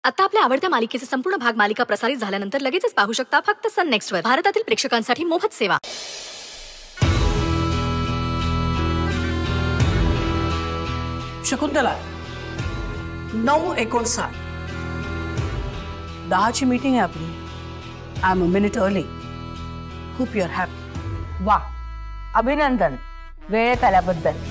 आता आपल्या आवडत्या मालिकेचे संपूर्ण भाग मालिका प्रसारित झाल्यानंतर लगेचच पाहू शकता फक्त सन नेक्स्ट वर. भारतातील प्रेक्षकांसाठी मोफत सेवा. शकुंतला 9:59 10ची मीटिंग आहे आपली. I am a minute early. Hope you are happy. वा, अभिनंदन वेळेत आल्याबद्दल.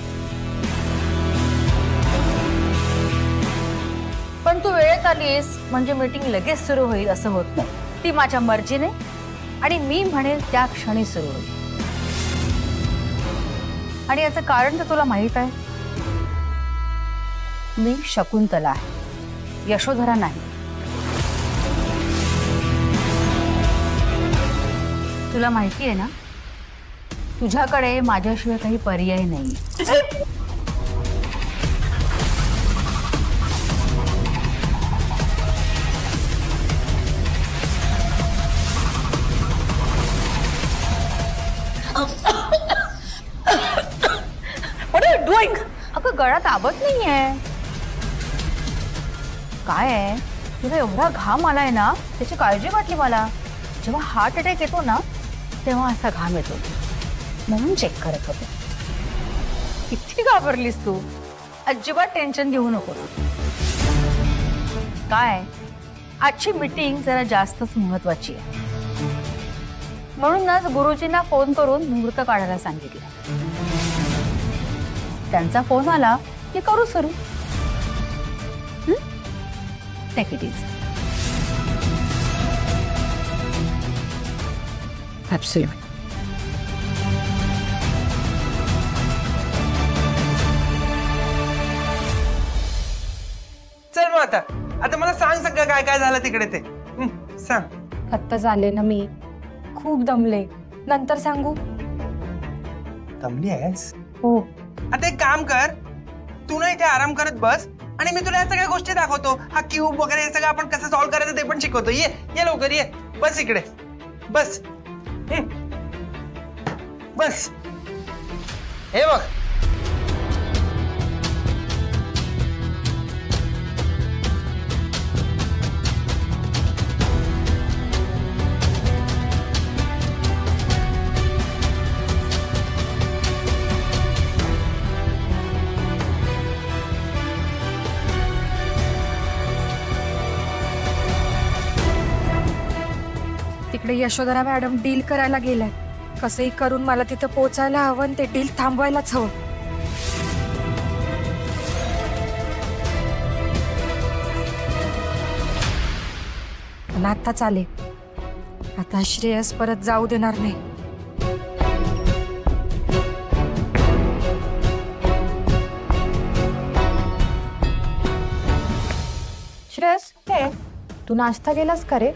पण तू वेळेत आलीस म्हणजे मीटिंग लगेच सुरू होईल असं होत नाही. ती माझ्या मर्जीने आणि मी म्हणेल त्या क्षणी सुरू होईल. आणि याचं कारण तर तुला माहित आहे. मी शकुंतला आहे, यशोधरा नाही. तुला माहिती आहे ना, तुझ्याकडे माझ्याशिवाय काही पर्याय नाही. What are you doing? अगं गळा दाबत नाहीये. काय आहे, तुला एवढा घाम आलाय ना, त्याची काळजी वाटली मला. जेव्हा हार्ट अटॅक येतो ना तेव्हा असा घाम येतो, म्हणून चेक करत होते. किती घाबरलीस तू. अजिबात टेन्शन घेऊ नको. काय, आजची मीटिंग जरा जास्तच महत्वाची आहे. म्हणूनच गुरुजींना फोन करून मुहूर्त काढायला सांगितलं. त्यांचा फोन आला की करू सुरू. Take it easy. Absolutely. चल मग आता मला सांग सगळं काय काय झालं तिकडे ते. सांग. आत्ताच आले ना मी, खूप दमले. नंतर सांगू. दमली आहेस? हो. आता एक काम कर, तू ना इथे आराम करत बस आणि मी तुला या सगळ्या गोष्टी दाखवतो. हा क्यूब वगैरे हे सगळं आपण कसं सॉल्व्ह करायचं ते पण शिकवतो. ये ये लवकर ये. बस इकडे बस. बस. हे बघ, तिकडे यशोधरा मॅडम डील करायला गेलाय. कसंही करून मला तिथं पोहोचायला हवं आणि ते डील थांबवायलाच हवं. पण आताच आले. आता श्रेयस परत जाऊ देणार नाही. श्रेयस, तू नाश्ता केलास का रे?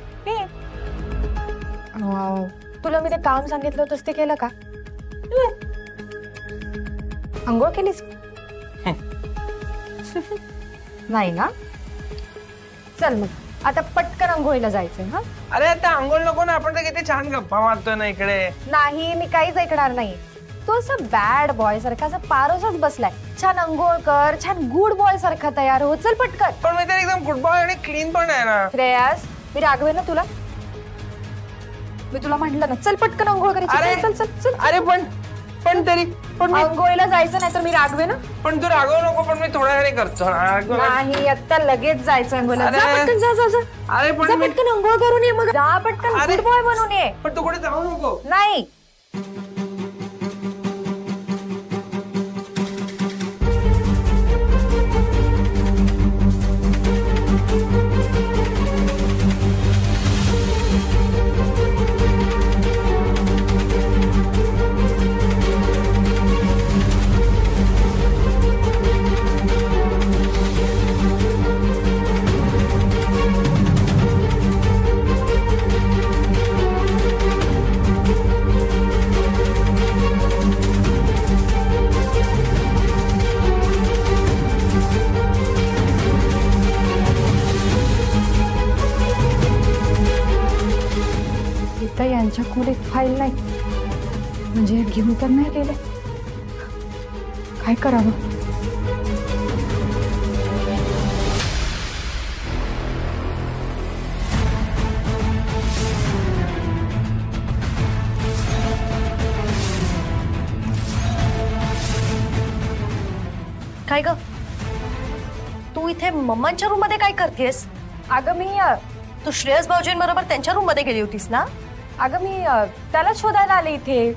तुला मी ते काम सांगितलं होतंस ते केलं का? अंघोळ केलीस? नाही ना. चल मग आता पटकन अंघोळीला जायचंय. हा, अरे आता अंघोळ नको ना, आपण तर किती छान गप्पा मारतोय ना इकडे. नाही, मी काहीच ऐकणार नाही. तो असं बॅड बॉय सारखा असं पारोसच बसलाय. छान अंघोळ कर, छान गुड बॉय सारखा तयार हो. चल पटकन. पण मी तर एकदम गुड बॉय आणि क्लीन पण आहे ना. श्रेयस, मी रागवे ना तुला? मी तुला म्हटलं ना, चल पटकन अंघोळ करायची. अरे चल चल चल. अरे पण तरी पण अंघोळीला जायचं नाही तर मी रागवे ना. पण तू रागवू नको. पण मी थोड्या वेळाने करतो. नाही, आता लगेच जायचं अंघोळीला. जा पटकन, जा जा जा. अरे पण पटकन अंघोळ करून ये. मग जा पटकन गुड बॉय बनून ये. पण तू कुठे जाऊ नको. नाही. यांच्या खोलीत फाईल नाही म्हणजे घेऊन तर नाही गेले. काय करावं? काय ग, तू इथे मम्मांच्या रूम मध्ये काय करतेस? अगं मी तू श्रेयस भाऊजींबरोबर त्यांच्या रूम मध्ये गेली होतीस ना? अगं मी त्याला शोधायला आले इथे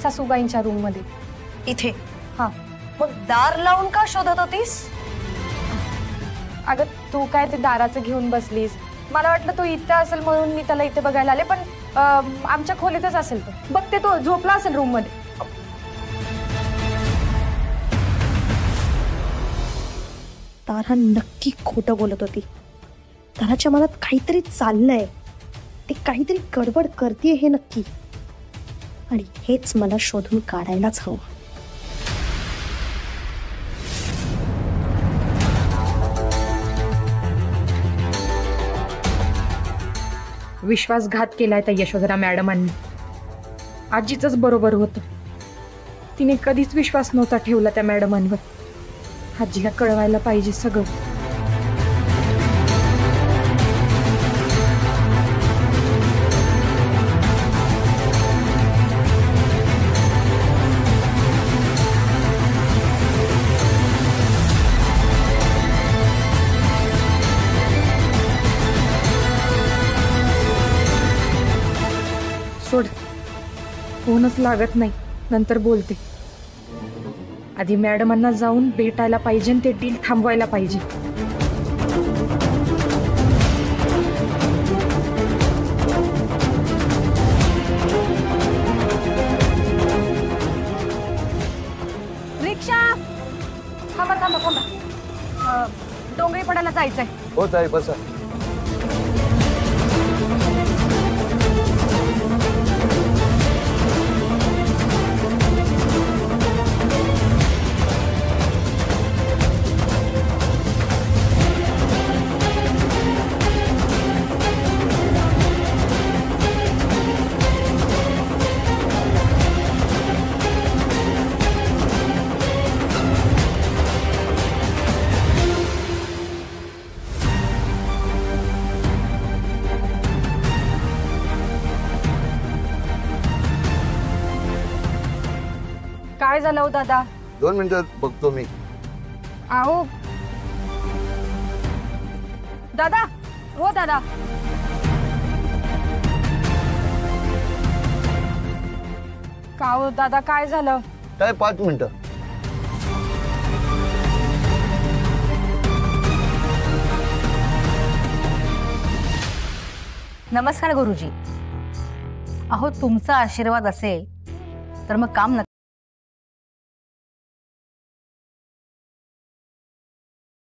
सासूबाईंच्या रूम मध्ये. इथे? हा. मग दार लावून का शोधत होतीस? अगं तू काय ते दाराचं घेऊन बसलीस, मला वाटलं तो इथे असेल म्हणून मी त्याला इथे बघायला आले, पण आमच्या खोलीतच असेल तो. बघते तो झोपला असेल रूम मध्ये. तारा नक्की खोटं बोलत होती. ताराच्या मनात काहीतरी चाललंय, ती काहीतरी गडबड करते हे नक्की, आणि हेच मला शोधून काढायलाच हवं. विश्वासघात केलाय त्या यशोधरा मॅडमांनी. आजीच बरोबर होतं, तिने कधीच विश्वास नव्हता ठेवला त्या मॅडमांवर. आजीला कळवायला पाहिजे सगळं. सोड, फोनच लागत नाही, नंतर बोलते. आधी मॅडमांना जाऊन भेटायला पाहिजे, ते डील थांबवायला पाहिजे. रिक्षा थांबा थांबा थांबा, डोंगरी पडायला जायचंय. हो ताई, बसा. काय झालं हो दादा? 2 मिनिटात बघतो मी. आओ दादा, हो दादा. का हो दादा, काय झालं? काय 5 मिनिटं. नमस्कार गुरुजी. अहो, तुमचा आशीर्वाद असेल तर मग काम नक्की